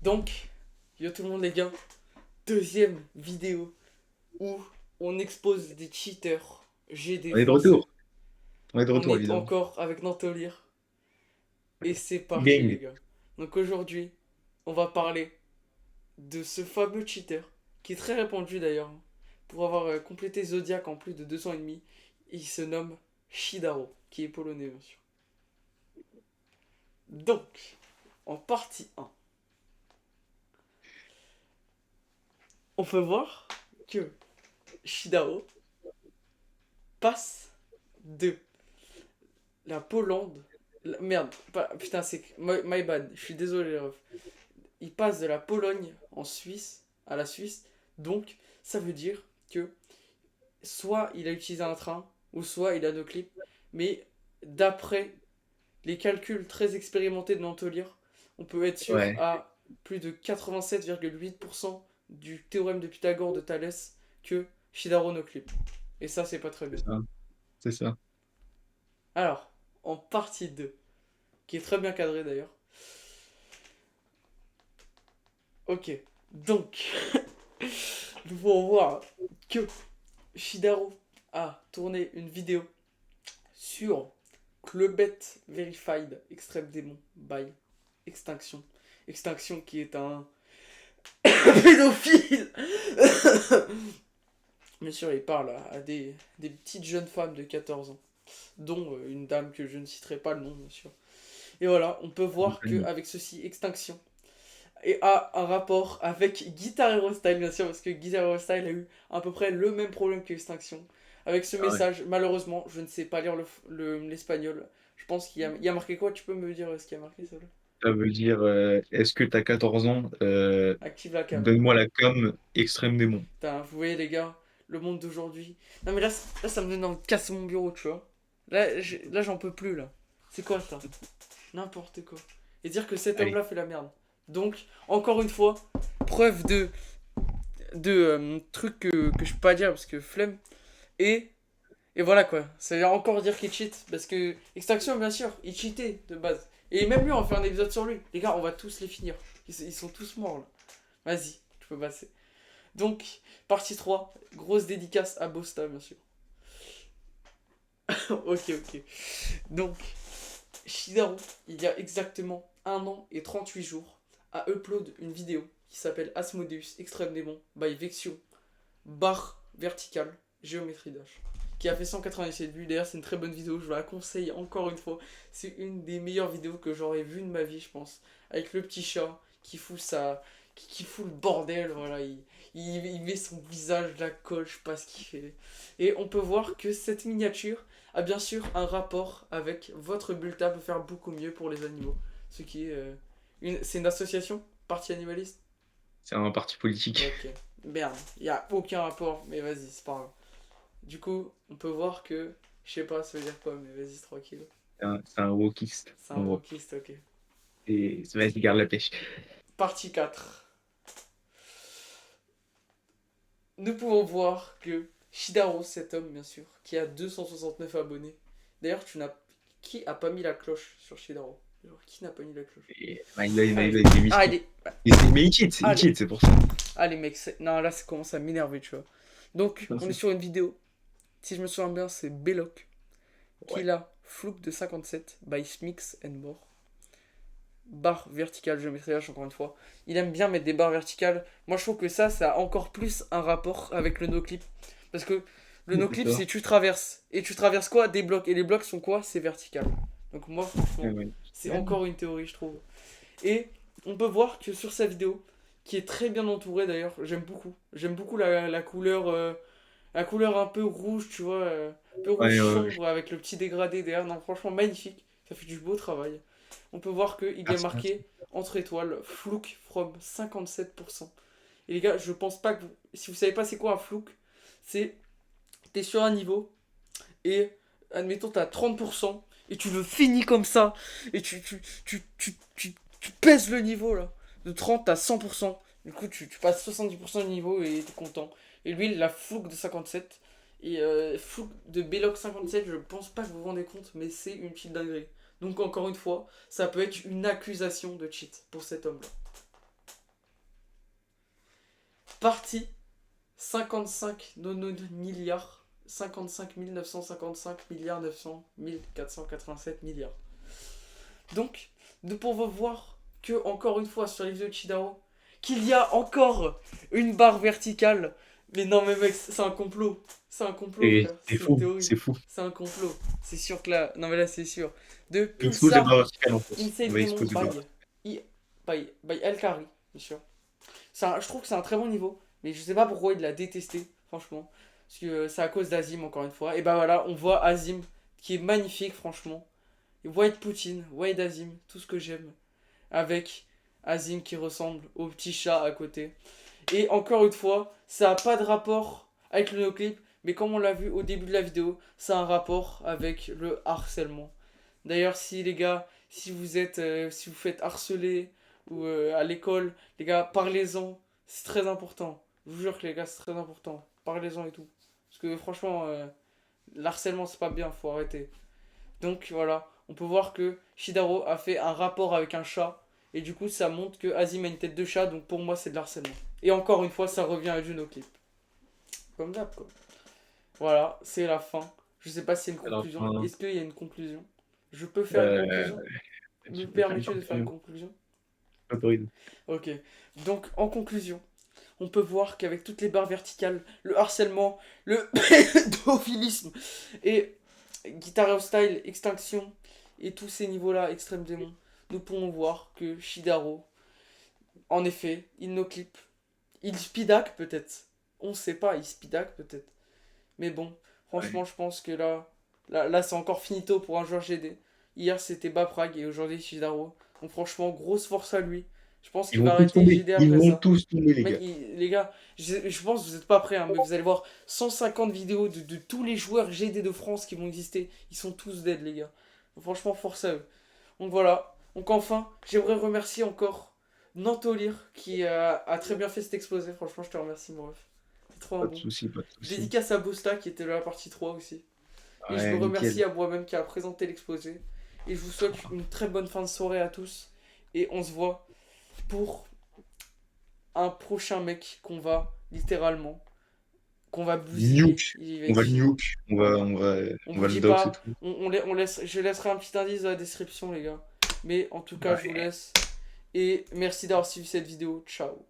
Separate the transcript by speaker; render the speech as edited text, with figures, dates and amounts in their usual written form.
Speaker 1: Donc, yo tout le monde les gars, deuxième vidéo où on expose des cheaters GD
Speaker 2: On est de
Speaker 1: français.
Speaker 2: retour. On est de
Speaker 1: On
Speaker 2: retour,
Speaker 1: est
Speaker 2: évidemment.
Speaker 1: encore avec Nantolir et c'est parti les
Speaker 2: Gang.
Speaker 1: gars. Donc aujourd'hui, on va parler de ce fameux cheater qui est très répandu d'ailleurs pour avoir complété Zodiac en plus de 2 ans et demi. Il se nomme Shidaro, qui est polonais bien sûr. Donc, en partie 1, on peut voir que Shidaro passe de la Pologne. Merde, putain, c'est. My bad, je suis désolé, les refs. Il passe de la Pologne en Suisse à la Suisse. Donc, ça veut dire que soit il a utilisé un train, ou soit il a nos clips. Mais d'après les calculs très expérimentés de Nantolire, on peut être sûr
Speaker 2: Ouais,
Speaker 1: à plus de 87,8% du théorème de Pythagore de Thalès que Shidaro no clip. Et ça, c'est pas très
Speaker 2: c'est
Speaker 1: bien.
Speaker 2: ça. C'est ça.
Speaker 1: Alors, en partie 2, qui est très bien cadré d'ailleurs. Ok, donc, nous pouvons voir que Shidaro a tourné une vidéo sur Clubet Verified Extreme Demon by Extinction. Extinction qui est un pédophile. Bien sûr, il parle à des petites jeunes femmes de 14 ans, dont une dame que je ne citerai pas le nom, bien sûr. Et voilà, on peut voir qu'avec ceci, Extinction et a un rapport avec Guitar Hero Style, bien sûr, parce que Guitar Hero Style a eu à peu près le même problème que Extinction. Avec ce
Speaker 2: Ah ouais.
Speaker 1: message, malheureusement, je ne sais pas lire l'espagnol. Je pense qu'il y a marqué quoi. Tu peux me dire ce qu'il y a marqué, ça
Speaker 2: Ça veut dire, est-ce que t'as 14 ans?
Speaker 1: Active la cam.
Speaker 2: Donne-moi la com extrême démon.
Speaker 1: Putain, vous voyez, les gars, le monde d'aujourd'hui. Non, mais là, ça me donne envie de casser mon bureau, tu vois. Là, j'en peux plus, là. C'est quoi ça? N'importe quoi. Et dire que cet
Speaker 2: Allez.
Speaker 1: homme-là fait la merde. Donc, encore une fois, preuve de trucs que je peux pas dire parce que flemme. Et, et voilà quoi. Ça veut encore dire qu'il cheat. Parce que Extraction, bien sûr, il cheatait de base. Et même lui, on va faire un épisode sur lui. Les gars, on va tous les finir. Ils sont tous morts là. Vas-y, tu peux passer. Donc, partie 3, grosse dédicace à Bosta, bien sûr. Ok, ok. Donc, Shidaru, il y a exactement 1 an et 38 jours, a upload une vidéo qui s'appelle Asmodeus Extreme Demon by Vexio, barre verticale, géométrie dash, qui a fait 197 vues. D'ailleurs, c'est une très bonne vidéo, je vous la conseille encore une fois. C'est une des meilleures vidéos que j'aurais vues de ma vie, je pense. Avec le petit chat qui fout ça, qui fout le bordel, voilà. Il met son visage, la colle, je sais pas ce qu'il fait. Et on peut voir que cette miniature a bien sûr un rapport avec votre bulletin peut faire beaucoup mieux pour les animaux. Ce qui est. C'est une association Parti animaliste.
Speaker 2: C'est un parti politique.
Speaker 1: Ok. Merde, il n'y a aucun rapport, mais vas-y, c'est pas grave. Du coup, on peut voir que. Je sais pas, ça veut dire quoi, mais vas-y, tranquille.
Speaker 2: C'est un wokiste,
Speaker 1: C'est un
Speaker 2: en gros.
Speaker 1: wokiste, ok.
Speaker 2: Et vas-y, garde la pêche.
Speaker 1: Partie 4. Nous pouvons voir que Shidaro, cet homme, bien sûr, qui a 269 abonnés. D'ailleurs, tu n'as. Qui a pas mis la cloche sur Shidaro? Genre, qui n'a pas mis la cloche?
Speaker 2: Et, il a
Speaker 1: Allez.
Speaker 2: des missions.
Speaker 1: Allez.
Speaker 2: Mais il
Speaker 1: Allez.
Speaker 2: cheat, c'est pour ça.
Speaker 1: Allez, mec. Non, là, ça commence à m'énerver, tu vois. Donc,
Speaker 2: Non,
Speaker 1: on est sur une vidéo. Si je me souviens bien, c'est Belloc qui
Speaker 2: ouais.
Speaker 1: l'a Flouk de 57 by Smix and More. Barre verticale, géométrie H, encore une fois. Il aime bien mettre des barres verticales. Moi, je trouve que ça a encore plus un rapport avec le no-clip. Parce que le no-clip,
Speaker 2: D'accord.
Speaker 1: c'est tu traverses. Et tu traverses quoi? Des blocs. Et les blocs sont quoi? C'est vertical. Donc, moi,
Speaker 2: Ouais,
Speaker 1: franchement,
Speaker 2: ouais.
Speaker 1: c'est
Speaker 2: Ouais.
Speaker 1: encore une théorie, je trouve. Et on peut voir que sur sa vidéo, qui est très bien entourée d'ailleurs, j'aime beaucoup. J'aime beaucoup la couleur. La couleur un peu rouge, tu vois. Un peu rouge
Speaker 2: Ouais, ouais.
Speaker 1: sombre avec le petit dégradé derrière. Non, franchement, magnifique. Ça fait du beau travail. On peut voir qu'il est
Speaker 2: Merci, merci.
Speaker 1: marqué entre étoiles, Flouk from 57%. Et les gars, je pense pas que vous. Si vous savez pas c'est quoi un Flouk, c'est. T'es sur un niveau et admettons t'as 30% et tu le finis comme ça et tu pèses le niveau là. De 30 à 100%. Du coup, tu passes 70% du niveau et t'es content. Et lui, il a Flouk de 57. Et Flouk de Belloc 57, je pense pas que vous vous rendez compte, mais c'est une petite dinguerie. Donc, encore une fois, ça peut être une accusation de cheat pour cet homme-là. Partie 55 milliards. 55 955 milliards 900 487 milliards. Donc, nous pouvons voir que, encore une fois, sur les vidéos de Shidaro, qu'il y a encore une barre verticale. Mais non, mais mec, c'est un complot. C'est un complot,
Speaker 2: Et
Speaker 1: frère.
Speaker 2: c'est
Speaker 1: C'est une
Speaker 2: fou,
Speaker 1: théorie.
Speaker 2: c'est fou.
Speaker 1: C'est un complot. C'est sûr que là. Non, mais là, c'est sûr. De
Speaker 2: Il expose la
Speaker 1: Pulsar
Speaker 2: barre verticale en fait.
Speaker 1: Inside
Speaker 2: On va
Speaker 1: Demon
Speaker 2: exposer la barre.
Speaker 1: by El Kari, bien sûr. Je trouve que c'est un très bon niveau. Mais je sais pas pourquoi il l'a détesté, franchement. Parce que c'est à cause d'Azim, encore une fois. Et bah voilà, on voit Azim, qui est magnifique, franchement. Et White Poutine, White Azim, tout ce que j'aime. Avec Azim qui ressemble au petit chat à côté. Et encore une fois, ça n'a pas de rapport avec le noclip, mais comme on l'a vu au début de la vidéo, ça a un rapport avec le harcèlement. D'ailleurs, si les gars, si vous faites harceler ou à l'école, les gars, parlez-en, c'est très important. Je vous jure que les gars, c'est très important. Parlez-en et tout. Parce que franchement, l'harcèlement, c'est pas bien, faut arrêter. Donc voilà, on peut voir que Shidaro a fait un rapport avec un chat. Et du coup, ça montre que Azim a une tête de chat, donc pour moi, c'est de l'harcèlement. Et encore une fois, ça revient à Juno Clip. Comme d'hab, quoi. Voilà, c'est la fin. Je sais pas s'il y a une
Speaker 2: Alors,
Speaker 1: conclusion. Est-ce qu'il y a une conclusion? Je peux faire une conclusion? Me
Speaker 2: tu peux faire une
Speaker 1: permets-tu de faire une
Speaker 2: conclusion.
Speaker 1: conclusion?
Speaker 2: Autorise.
Speaker 1: Ok. Donc, en conclusion, on peut voir qu'avec toutes les barres verticales, le harcèlement, le pédophilisme et Guitar Hero Style, Extinction et tous ces niveaux-là, Extrême Démon, nous pouvons voir que Shidaro, en effet, il no-clip. Il speedac peut-être. On sait pas, il speedac peut-être. Mais bon, franchement,
Speaker 2: Ouais.
Speaker 1: je pense que là c'est encore finito pour un joueur GD. Hier, c'était Baprag et aujourd'hui, Shidaro. Donc franchement, grosse force à lui. Je pense
Speaker 2: Ils
Speaker 1: qu'il
Speaker 2: vont
Speaker 1: va
Speaker 2: tous
Speaker 1: arrêter
Speaker 2: tomber.
Speaker 1: GD
Speaker 2: Ils
Speaker 1: après
Speaker 2: vont
Speaker 1: ça.
Speaker 2: tous tomber, les
Speaker 1: Mec,
Speaker 2: gars.
Speaker 1: les gars, je pense que vous n'êtes pas prêts, hein, mais vous allez voir 150 vidéos de tous les joueurs GD de France qui vont exister. Ils sont tous dead, les gars. Donc, franchement, force à eux. Donc voilà. Donc enfin, j'aimerais remercier encore Nantolir qui a très bien fait cet exposé. Franchement, je te remercie, mon ref. C'est trop un
Speaker 2: Pas de
Speaker 1: bon.
Speaker 2: soucis, pas de soucis.
Speaker 1: Dédicace à Bosta qui était là à la partie 3 aussi. Et je me
Speaker 2: Ouais,
Speaker 1: remercie
Speaker 2: nickel.
Speaker 1: à moi-même qui a présenté l'exposé. Et je vous souhaite une très bonne fin de soirée à tous. Et on se voit pour un prochain mec qu'on va littéralement, qu'on va bousiller.
Speaker 2: Nuke.
Speaker 1: Il va
Speaker 2: On
Speaker 1: être
Speaker 2: va le
Speaker 1: chill.
Speaker 2: nuke.
Speaker 1: Voilà.
Speaker 2: On
Speaker 1: On vous
Speaker 2: va le
Speaker 1: dit
Speaker 2: dox et
Speaker 1: pas,
Speaker 2: tout.
Speaker 1: je laisserai un petit indice dans la description, les gars. Mais en tout cas, je vous
Speaker 2: Ouais.
Speaker 1: laisse. Et merci d'avoir suivi cette vidéo. Ciao.